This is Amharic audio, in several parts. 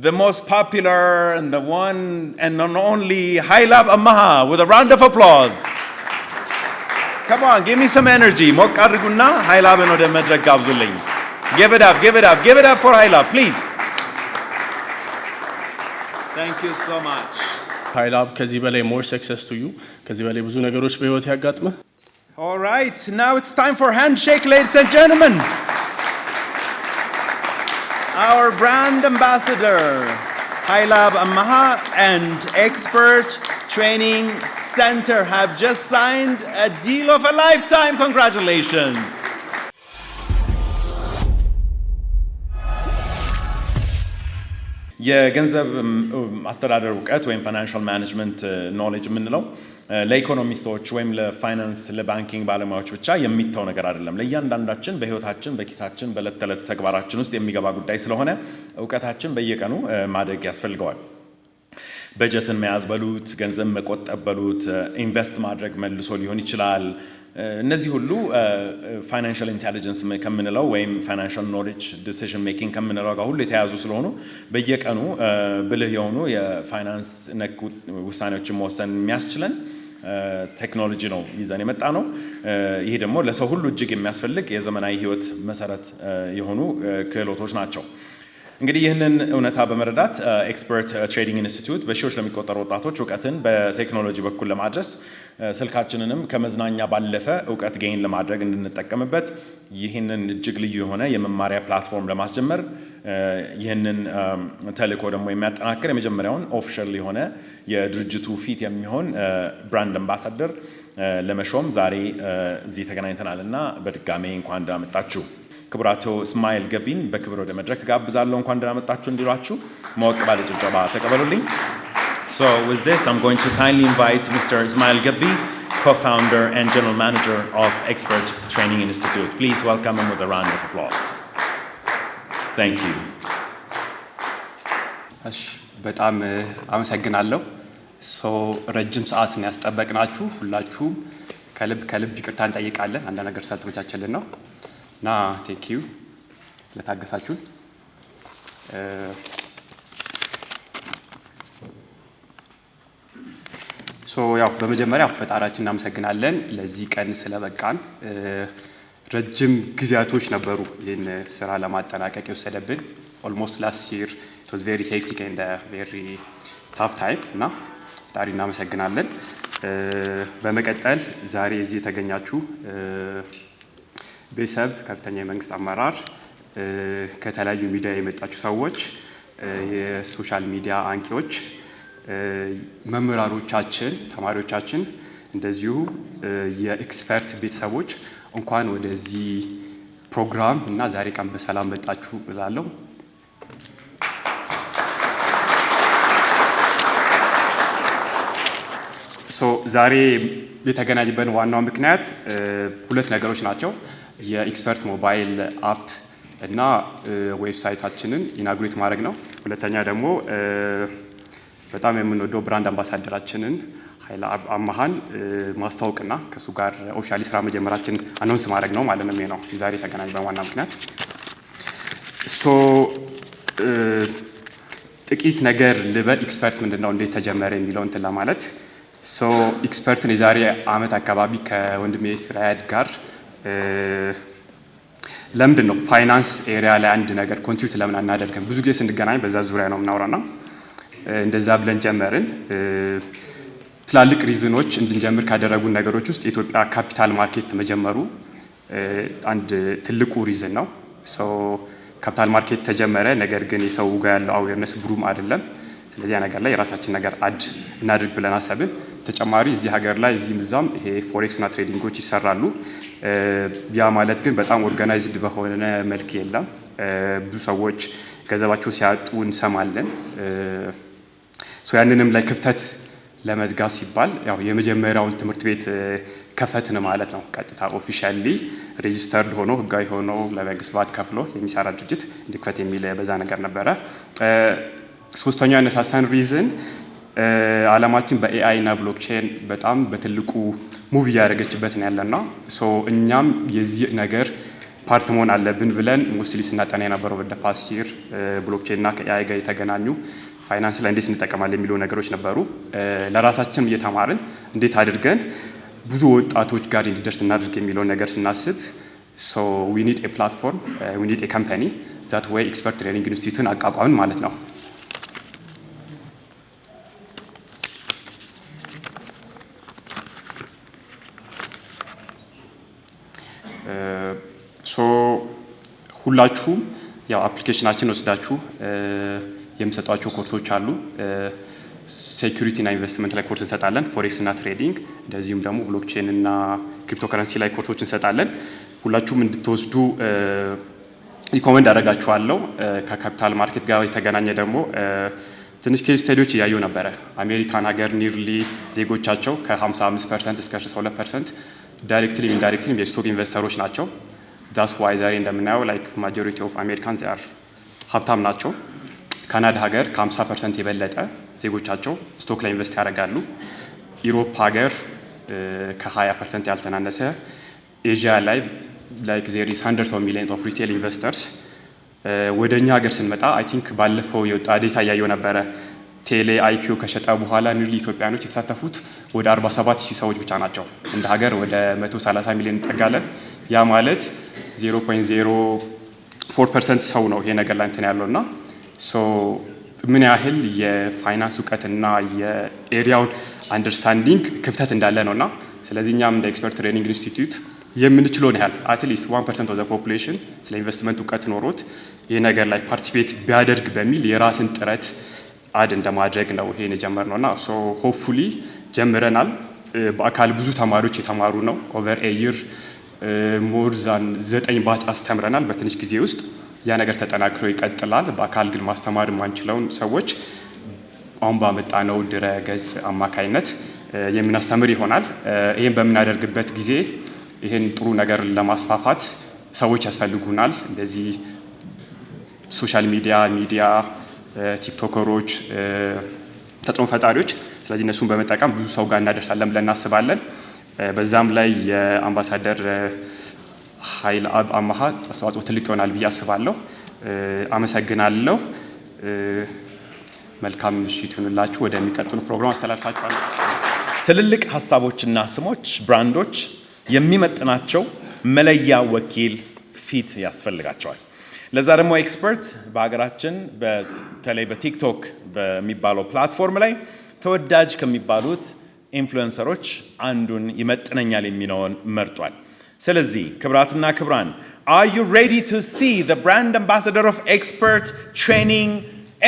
the most popular and the one and only Hailab Amaha with a round of applause. Come on, give me some energy. ሞቅ አድርጉና ሃይላብን ወደ መድረክ ጋብዙልኝ. Give it up, give it up, give it up for Hailab, please. Thank you so much. ሃይላብ ከዚህ በላይ more success to you. ከዚህ በላይ ብዙ ነገሮች በህይወት ያጋጥመ. All right, now it's time for handshake, ladies and gentlemen. Our brand ambassador, Hailab Amaha and Expert Training Center have just signed a deal of a lifetime. Congratulations. የገንዘብ አስተዳደር ዕውቀት ወይም ፋይናንሻል ማኔጅመንት ኖሌጅ የምንለው ለኢኮኖሚስቶች ወይም ለፋይናንስ ለባንኪንግ ባለሙያዎች ብቻ የሚተው ነገር አይደለም። ለእያንዳንዳችን በህይወታችን በኪሳችን በዕለት ተዕለት ተግባራችን ውስጥ የሚገባ ጉዳይ ስለሆነ ዕውቀታችን በየቀኑ ማደግ ያስፈልገዋል። በጀትን መያዝ በሉት፣ ገንዘብ መቆጠብ በሉት፣ ኢንቨስት ማድረግ መልሶ ሊሆን ይችላል። እነዚህ ሁሉ ፋይናንሻል ኢንቴሊጀንስ ከምንለው ወይም ፋይናንሻል ኖሌጅ ዲሲዥን ሜኪንግ ከምንለው ጋር ሁሉ የተያዙ ስለሆኑ በየቀኑ ብልህ የሆኑ የፋይናንስ ነክ ውሳኔዎችን መወሰን የሚያስችለን ቴክኖሎጂ ነው ይዘን የመጣ ነው። ይሄ ደግሞ ለሰው ሁሉ እጅግ የሚያስፈልግ የዘመናዊ ህይወት መሰረት የሆኑ ክህሎቶች ናቸው። እንግዲህ ይህንን እውነታ በመረዳት ኤክስፐርት ትሬዲንግ ኢንስቲትዩት በሺዎች ለሚቆጠሩ ወጣቶች ዕውቀትን በቴክኖሎጂ በኩል ለማድረስ ስልካችንንም ከመዝናኛ ባለፈ ዕውቀት ጌይን ለማድረግ እንድንጠቀምበት ይህንን እጅግ ልዩ የሆነ የመማሪያ ፕላትፎርም ለማስጀመር ይህንን ተልእኮ ደግሞ የሚያጠናክር የመጀመሪያውን ኦፊሻል የሆነ የድርጅቱ ፊት የሚሆን ብራንድ አምባሳደር ለመሾም ዛሬ እዚህ ተገናኝተናልና በድጋሜ እንኳን ደህና መጣችሁ። ክቡራቶ እስማኤል ገቢን በክብር ወደ መድረክ ጋብዛለሁ። እንኳን ደህና መጣችሁ እንዲሏችሁ ሞቅ ባለ ጭብጨባ ተቀበሉልኝ። So with this, I'm going to kindly invite Mr. Ismail Gabi, co-founder and general manager of Expert Training Institute. Please welcome him with a round of applause. Thank you. በጣም አመሰግናለሁ። ረጅም ሰዓት ነው ያስጠበቅናችሁ። ሁላችሁም ከልብ ይቅርታ እንጠይቃለን። አንዳንድ ነገር ስላልተመቻቸልን ነው እና ቴንክ ዩ ስለታገሳችሁን። ያው በመጀመሪያ ፈጣሪያችን እናመሰግናለን ለዚህ ቀን ስለበቃን። ረጅም ጊዜያቶች ነበሩ ይህን ስራ ለማጠናቀቅ የወሰደብን። ኦልሞስት ላስት ይር ኢት ዋዝ ቬሪ ሄክቲክ ኤንድ ቬሪ ታፍ ታይም እና ፈጣሪ እናመሰግናለን። በመቀጠል ዛሬ እዚህ የተገኛችሁ ቤተሰብ፣ ከፍተኛ የመንግስት አመራር፣ ከተለያዩ ሚዲያ የመጣችሁ ሰዎች፣ የሶሻል ሚዲያ አንቂዎች፣ መምህራኖቻችን፣ ተማሪዎቻችን እንደዚሁ የኤክስፐርት ቤተሰቦች እንኳን ወደዚህ ፕሮግራም እና ዛሬ ቀን በሰላም መጣችሁ እላለሁ። ዛሬ የተገናኘበት ዋናው ምክንያት ሁለት ነገሮች ናቸው። የኤክስፐርት ሞባይል አፕ እና ዌብሳይታችንን ኢናጉሬት ማድረግ ነው። ሁለተኛ ደግሞ በጣም የምንወደው ብራንድ አምባሳደራችንን ሃይላብ አማሃን ማስተዋወቅና ከሱ ጋር ኦፊሻሊ ስራ መጀመራችን አናውንስ ማድረግ ነው ማለት ነው። ነው ዛሬ የተገናኘበት ዋና ምክንያት። ጥቂት ነገር ልበል። ኤክስፐርት ምንድነው፣ እንዴት ተጀመረ የሚለውን እንትን ለማለት ኤክስፐርትን የዛሬ አመት አካባቢ ከወንድሜ ፍራያድ ጋር ለምንድን ነው ፋይናንስ ኤሪያ ላይ አንድ ነገር ኮንትሪቢዩት ለምን አናደርግም፣ ብዙ ጊዜ ስንገናኝ በዛ ዙሪያ ነው የምናወራና እንደዛ ብለን ጀመርን። ትላልቅ ሪዝኖች እንድንጀምር ካደረጉን ነገሮች ውስጥ የኢትዮጵያ ካፒታል ማርኬት መጀመሩ አንድ ትልቁ ሪዝን ነው። ካፒታል ማርኬት ተጀመረ፣ ነገር ግን የሰው ጋር ያለው አዌርነስ ብሩም አይደለም። ስለዚህ ነገር ላይ የራሳችን ነገር አድ እናድርግ ብለን አሰብን። ተጨማሪ እዚህ ሀገር ላይ እዚህም እዛም ይሄ ፎሬክስ እና ትሬዲንጎች ይሰራሉ። ያ ማለት ግን በጣም ኦርጋናይዝድ በሆነ መልክ የለም። ብዙ ሰዎች ገንዘባቸው ሲያጡ እንሰማለን። ያንንም ላይ ክፍተት ለመዝጋት ሲባል ያው የመጀመሪያውን ትምህርት ቤት ከፈትን ማለት ነው። ቀጥታ ኦፊሻሊ ሬጂስተርድ ሆኖ ህጋዊ ሆኖ ለመንግስት ባት ከፍሎ የሚሰራ ድርጅት እንዲከፈት የሚል በዛ ነገር ነበረ። ሶስተኛው ያነሳሳን ሪዝን ዓለማችን በኤአይ እና ብሎክቼን በጣም በትልቁ ሙቭ እያደረገችበት ነው ያለና እኛም የዚህ ነገር ፓርት መሆን አለብን ብለን ሙስሊ ስናጠና የነበረው ወደ ፓሲር ብሎክቼን እና ከኤአይ ጋር የተገናኙ ፋይናንስ ላይ እንዴት እንጠቀማለን የሚሉ ነገሮች ነበሩ። ለራሳችን እየተማርን እንዴት አድርገን ብዙ ወጣቶች ጋር እንዲደርስ እናድርግ የሚለውን ነገር ስናስብ so we need a platform, we need a company that way expert training institute አቋቋምን ማለት ነው። ሁላችሁም ያው አፕሊኬሽናችን ወስዳችሁ የምሰጧቸው ኮርሶች አሉ። ሴኩሪቲ እና ኢንቨስትመንት ላይ ኮርስ እንሰጣለን፣ ፎሬክስ እና ትሬዲንግ፣ እንደዚሁም ደግሞ ብሎክቼን እና ክሪፕቶከረንሲ ላይ ኮርሶች እንሰጣለን። ሁላችሁም እንድትወስዱ ሪኮመንድ አደርጋችኋለሁ። ከካፒታል ማርኬት ጋር የተገናኘ ደግሞ ትንሽ ኬዝ ስታዲዎች እያየሁ ነበረ። አሜሪካን ሀገር ኒርሊ ዜጎቻቸው ከ55% እስከ 62% ዳይሬክትሊ ኢንዳይሬክትሊ የስቶክ ኢንቨስተሮች ናቸው። ዳስ ዋይ ዛሬ እንደምናየው ላይክ ማጆሪቲ ኦፍ አሜሪካንስ አር ሀብታም ናቸው። ካናዳ ሀገር ከ50% የበለጠ ዜጎቻቸው ስቶክ ላይ ኢንቨስት ያደርጋሉ። ኢሮፕ ሀገር ከ20% ያልተናነሰ፣ ኤዥያ ላይ ላይክ ዜር ኢዝ hundreds of millions of retail investors። ወደኛ ሀገር ስንመጣ አይ ቲንክ ባለፈው የወጣ ዴታ እያየሁ ነበረ። ቴሌ አይፒኦ ከሸጠ በኋላ ኒርሊ ኢትዮጵያኖች የተሳተፉት ወደ 47,000 ሰዎች ብቻ ናቸው። እንደ ሀገር ወደ 130 ሚሊዮን እንጠጋለን። ያ ማለት 0.04% ሰው ነው ይሄ ነገር ላይ እንትን ያለውና ሶ ምን ያህል የፋይናንስ እውቀትና የኤሪያውን አንደርስታንዲንግ ክፍተት እንዳለ ነውና ስለዚህ እኛም እንደ ኤክስፐርት ትሬኒንግ ኢንስቲትዩት የምንችለውን ያህል አትሊስት 1% ኦፍ ዘ ፖፑሌሽን ስለ ኢንቨስትመንት እውቀት ኖሮት ይሄ ነገር ላይ ፓርቲሲፔት ቢያደርግ በሚል የራስን ጥረት አድ እንደማድረግ ነው ይሄን የጀመርነውና ሶ ሆፕፉሊ ጀምረናል። በአካል ብዙ ተማሪዎች የተማሩ ነው። ኦቨር ኤ ይር ሞር ዛን 9 ባች አስተምረናል በትንሽ ጊዜ ውስጥ። ያ ነገር ተጠናክሮ ይቀጥላል። በአካል ግን ማስተማር የማንችለውን ሰዎች አሁን ባመጣነው ድረ ገጽ አማካይነት የምናስተምር ይሆናል። ይሄን በምናደርግበት ጊዜ ይሄን ጥሩ ነገር ለማስፋፋት ሰዎች ያስፈልጉናል። እንደዚህ ሶሻል ሚዲያ ቲክቶከሮች፣ ተጽዕኖ ፈጣሪዎች። ስለዚህ እነሱን በመጠቀም ብዙ ሰው ጋር እናደርሳለን ብለን እናስባለን። በዛም ላይ የአምባሳደር ኃይለ አብ አማሃ አስተዋጽኦ ትልቅ ይሆናል ብዬ አስባለሁ። አመሰግናለሁ። መልካም ምሽት ይሁንላችሁ። ወደሚቀጥሉ ፕሮግራም አስተላልፋችኋለሁ። ትልልቅ ሀሳቦችና ስሞች፣ ብራንዶች የሚመጥናቸው መለያ ወኪል ፊት ያስፈልጋቸዋል። ለዛ ደግሞ ኤክስፐርት በሀገራችን በተለይ በቲክቶክ በሚባለው ፕላትፎርም ላይ ተወዳጅ ከሚባሉት ኢንፍሉዌንሰሮች አንዱን ይመጥነኛል የሚለውን መርጧል። ስለዚህ ክብራትና ክብራን are you ready to see the brand ambassador of Expert Training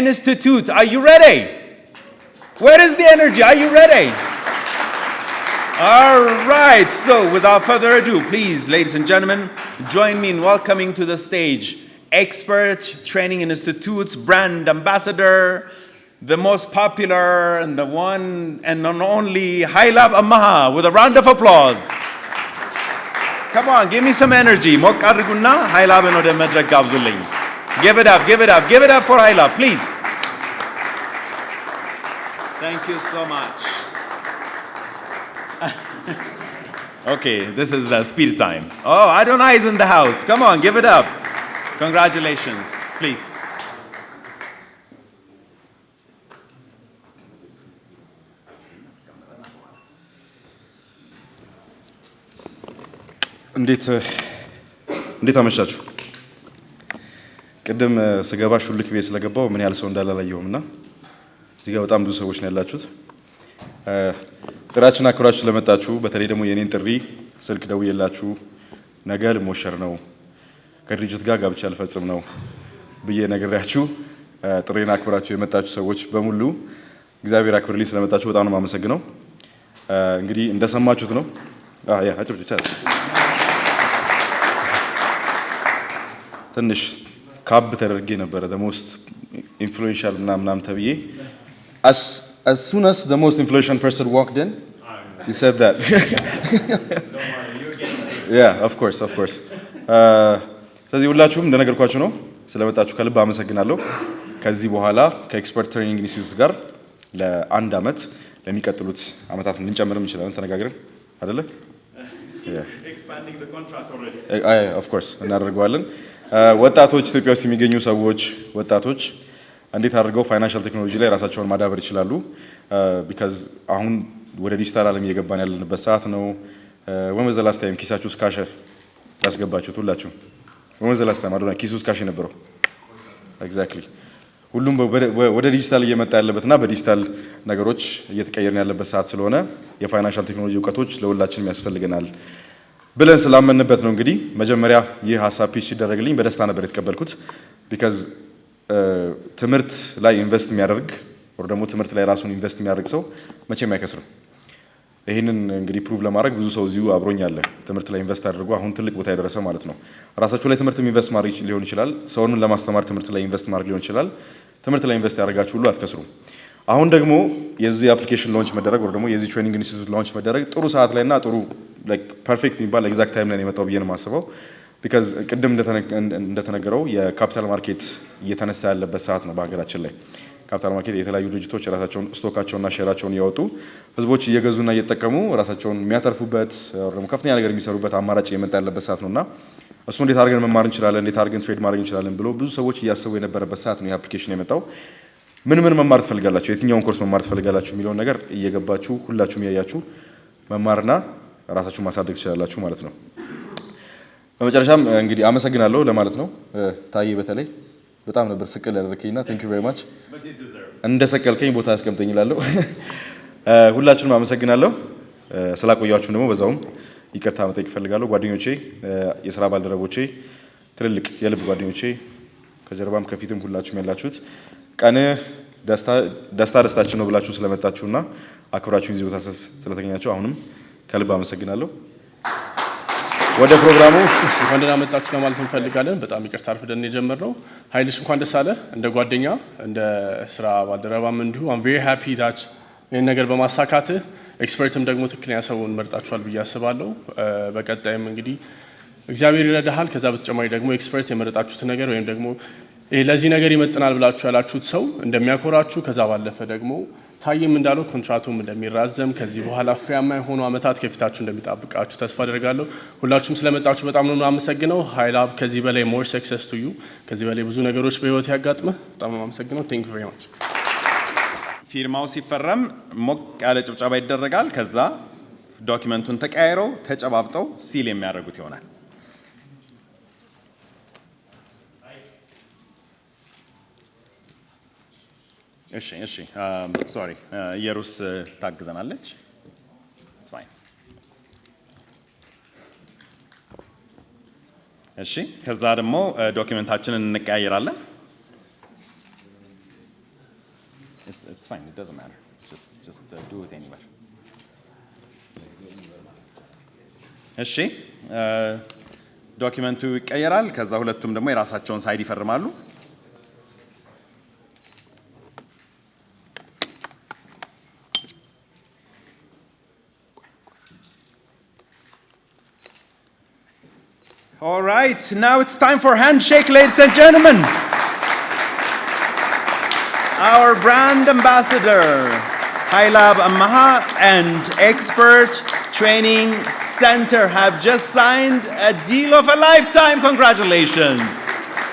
Institute? Are you ready? Where is the energy? Are you ready? All right, so without further ado, please, ladies and gentlemen, join me in welcoming to the stage Expert Training Institute's brand ambassador, the most popular and the one and only Hailab Amaha, with a round of applause. Come on, give me some energy. Mok adriguna Hailab eno de medrek gabzulኝ. Give it up, give it up, give it up for Hailab, please. Thank you so much. Okay, this is the speed time. Oh, Adonai is in the house. Come on, give it up. Congratulations, please. እንዴት አመሻችሁ? ቅድም ስገባ ሹልክ ቤት ስለገባው ምን ያህል ሰው እንዳለ አላየሁምና እዚህ ጋር በጣም ብዙ ሰዎች ነው ያላችሁት። ጥራችን አክብራችሁ ስለመጣችሁ በተለይ ደግሞ የኔን ጥሪ ስልክ ደውዬላችሁ ነገ ልሞሸር ነው ከድርጅት ጋር ጋብቻ ልፈጽም ነው ብዬ ነግሬያችሁ ጥሬን አክብራችሁ የመጣችሁ ሰዎች በሙሉ እግዚአብሔር አክብርልኝ ስለመጣችሁ በጣም ነው የማመሰግነው። እንግዲህ እንደሰማችሁት ነው አጭብጭቻ ትንሽ ካብ ተደርጌ ነበረ the most influential ምናምን ተብዬ as soon as the most influential person walked in he said that yeah of course ስለዚህ ሁላችሁም እንደነገርኳችሁ ነው ስለመጣችሁ ከልብ አመሰግናለሁ። ከዚህ በኋላ ከኤክስፐርት ትሬኒንግ ኢንስቲትዩት ጋር ለአንድ አመት ለሚቀጥሉት አመታት እንጨምርም እንችላለን ተነጋግረን አይደለ? expanding the contract already. ኦፍ ኮርስ እናደርገዋለን። ወጣቶች ኢትዮጵያ ውስጥ የሚገኙ ሰዎች ወጣቶች እንዴት አድርገው ፋይናንሻል ቴክኖሎጂ ላይ ራሳቸውን ማዳበር ይችላሉ? ቢካዝ አሁን ወደ ዲጂታል ዓለም እየገባን ያለንበት ሰዓት ነው። when was the last time ኪሳችሁ ውስጥ ካሽ ያስገባችሁት ሁላችሁ? when was the last time አዶና ኪሱ ውስጥ ካሽ ነበረው? ኤግዛክትሊ ሁሉም ወደ ዲጂታል እየመጣ ያለበትና በዲጂታል ነገሮች እየተቀየርን ያለበት ሰዓት ስለሆነ የፋይናንሻል ቴክኖሎጂ እውቀቶች ለሁላችንም ያስፈልገናል ብለን ስላመንበት ነው። እንግዲህ መጀመሪያ ይህ ሀሳብ ፒች ሲደረግልኝ በደስታ ነበር የተቀበልኩት። ቢካዝ ትምህርት ላይ ኢንቨስት የሚያደርግ ወር ደግሞ ትምህርት ላይ ራሱን ኢንቨስት የሚያደርግ ሰው መቼም አይከስርም። ይህንን እንግዲህ ፕሩቭ ለማድረግ ብዙ ሰው እዚሁ አብሮኝ አለ። ትምህርት ላይ ኢንቨስት አድርጎ አሁን ትልቅ ቦታ የደረሰ ማለት ነው። ራሳችሁ ላይ ትምህርት ኢንቨስት ማድረግ ሊሆን ይችላል። ሰውን ለማስተማር ትምህርት ላይ ኢንቨስት ማድረግ ሊሆን ይችላል። ትምህርት ላይ ኢንቨስት ያደርጋችሁ ሁሉ አትከስሩም። አሁን ደግሞ የዚህ አፕሊኬሽን ላንች መደረግ ወር ደግሞ የዚህ ትሬኒንግ ኢንስቲትዩት ላንች መደረግ ጥሩ ሰዓት ላይና ጥሩ ላይክ ፐርፌክት የሚባል ኤግዛክት ታይም ላይ የመጣው ብዬ ነው የማስበው። ቢካዝ ቅድም እንደተነገረው የካፒታል ማርኬት እየተነሳ ያለበት ሰዓት ነው በሀገራችን ላይ። ካፒታል ማርኬት የተለያዩ ድርጅቶች የራሳቸውን ስቶካቸውንና ሼራቸውን እያወጡ ህዝቦች እየገዙና እየተጠቀሙ ራሳቸውን የሚያተርፉበት ደግሞ ከፍተኛ ነገር የሚሰሩበት አማራጭ እየመጣ ያለበት ሰዓት ነውና እሱ እንዴት አድርገን መማር እንችላለን፣ እንዴት አድርገን ትሬድ ማድረግ እንችላለን ብሎ ብዙ ሰዎች እያሰቡ የነበረበት ሰዓት ነው ይህ አፕሊኬሽን የመጣው። ምን መማር ትፈልጋላችሁ፣ የትኛውን ኮርስ መማር ትፈልጋላችሁ የሚለውን ነገር እየገባችሁ ሁላችሁም እያያችሁ መማርና ራሳችሁን ማሳደግ ትችላላችሁ ማለት ነው። በመጨረሻም እንግዲህ አመሰግናለሁ ለማለት ነው። ታዬ በተለይ በጣም ነበር ስቅል ያደረከኝና ቴንክ ዩ ቬሪ ማች። እንደ ሰቀልከኝ ቦታ ያስቀምጠኝ እላለሁ። ሁላችሁንም አመሰግናለሁ። ስላቆያችሁም ደግሞ በዛውም ይቅርታ መጠየቅ እፈልጋለሁ። ጓደኞቼ፣ የስራ ባልደረቦቼ፣ ትልልቅ የልብ ጓደኞቼ ከጀርባም ከፊትም ሁላችሁም ያላችሁት ቀን ደስታችን ነው ብላችሁ ስለመጣችሁና አክብራችሁን እዚህ ቦታ ስለተገኛችሁ አሁንም ከልብ አመሰግናለሁ። ወደ ፕሮግራሙ እንኳን ደህና መጣችሁ ለማለት እንፈልጋለን። በጣም ይቅርታ አርፍደን የጀመርነው። ኃይልሽ እንኳን ደስ አለ። እንደ ጓደኛ እንደ ስራ ባልደረባም እንዲሁ አም ቬሪ ሃፒ ዳት ይህን ነገር በማሳካትህ ኤክስፐርትም ደግሞ ትክክለኛ ሰውን መርጣችኋል ብዬ አስባለሁ። በቀጣይም እንግዲህ እግዚአብሔር ይረዳሃል። ከዛ በተጨማሪ ደግሞ ኤክስፐርት የመረጣችሁት ነገር ወይም ደግሞ ለዚህ ነገር ይመጥናል ብላችሁ ያላችሁት ሰው እንደሚያኮራችሁ፣ ከዛ ባለፈ ደግሞ ታዬም እንዳለው ኮንትራቱም እንደሚራዘም ከዚህ በኋላ ፍሬያማ የሆኑ አመታት ከፊታችሁ እንደሚጣብቃችሁ ተስፋ አደርጋለሁ። ሁላችሁም ስለመጣችሁ በጣም ነው የማመሰግነው። ሀይላብ ከዚህ በላይ ሞር ሰክሰስ ቱ ዩ፣ ከዚህ በላይ ብዙ ነገሮች በህይወት ያጋጥመህ። በጣም ነው የማመሰግነው። ቴንክ ዩ ቬሪ ማች። ፊርማው ሲፈረም ሞቅ ያለ ጭብጨባ ይደረጋል። ከዛ ዶክመንቱን ተቀያይረው ተጨባብጠው ሲል የሚያደርጉት ይሆናል። እሺ ሶሪ ኢየሩስ ታግዘናለች። እሺ ከዛ ደግሞ ዶክመንታችንን እንቀያየራለን። It's fine, it doesn't matter. Just do it anywhere. እሺ ዶክመንቱ ይቀየራል። ከዛ ሁለቱም ደግሞ የራሳቸውን ሳይድ ይፈርማሉ። All right, now it's time for handshake, ladies and gentlemen. Our brand ambassador, Hailab Amaha, and Expert Training Center have just signed a deal of a lifetime. Congratulations.